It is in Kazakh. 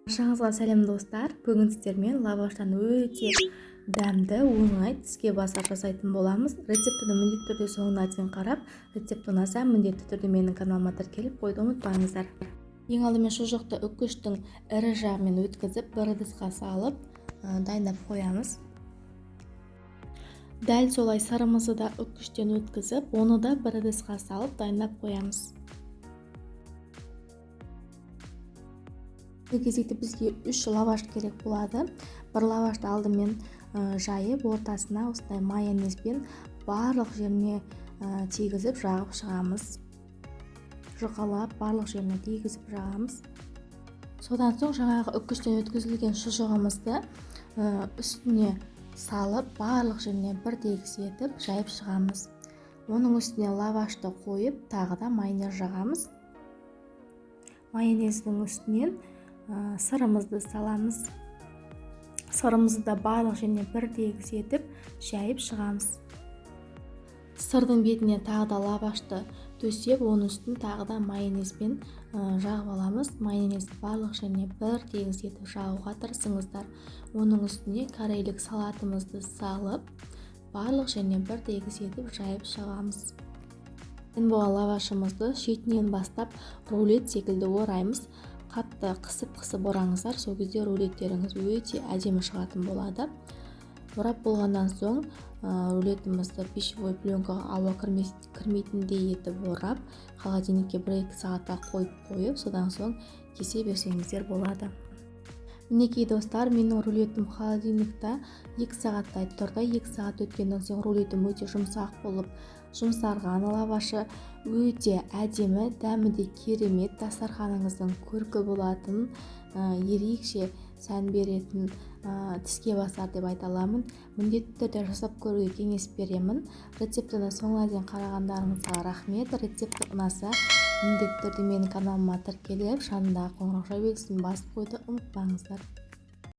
Баршаңызға сәлем достар. Бүгін сіздермен лаваштан өте дәмді, оңай тіске басар жасайтын боламыз. Рецептіні міндетті түрде соңына дейін қарап, рецепт ұнаса міндетті түрде менің каналыма тіркеліп қойды ұмытпаңыздар. Ең алдымен шұжықты үккіштің ірі жағымен өткізіп, бір ыдысқа салып, дайындап қоямыз. Дәл солай сырымызды да үккіштен өткізіп, оны да бір ыдысқа салып дайындап қоямыз. Бұл кезекте бізге 3 лаваш керек болады. Бір лавашты алдымен жайып, ортасына осындай майонезбен барлық жеріне тигізіп жағып шығамыз. Жұқалап барлық жеріне тигізіп жағамыз. Содан соң жаңағы үккіштен өткізілген шұжығымызды үстіне салып, барлық жеріне бір тегіс етіп жайып шығамыз. Оның үстіне лавашты қойып, тағы да майонез жағамыз. Майонездің үстінен сырымызды саламыз. Сырымызды да барлық жеріне бір тегіс етіп жайып шығамыз. Сырдың бетіне тағы да лавашты төсеп, оның үстін тағы да майонезбен жағып аламыз. Майонезді барлық жеріне бір тегіс етіп жағуға тырысыңыздар. Оның үстіне корейлік салатымызды салып, барлық жеріне бір тегіс етіп жайып шығамыз. Болған лавашымызды шетінен бастап рулет секілді ораймыз. Қатты қысып ораңыздар, сол кезде рулеттеріңіз өте әдемі шығатын болады. Орап болғаннан соң рулетімізді пищевой пленкаға ауа кірмейтіндей етіп орап, холодильникке 1-2 сағатқа қойып, содан соң кесе берсеңіздер болады. Мінекей достар, менің рулетім холодильникта 2 сағаттай тұрды. 2 сағат өткеннен соң рулетім өте жұмсақ болып, жұмсарған, лавашы өте әдемі, дәмі де керемет, дастарханыңыздың көркі болатын, ерекше сән беретін тіске басар деп айта аламын. Міндетті түрде жасап көруге кеңес беремін. Рецептіні соңына дейін қарағандарыңызға рахмет. Рецепті ұнаса, міндетті түрде менің каналыма тіркеліп, жанындағы қоңырау белгісін басып қойды ұмытпаңыздар.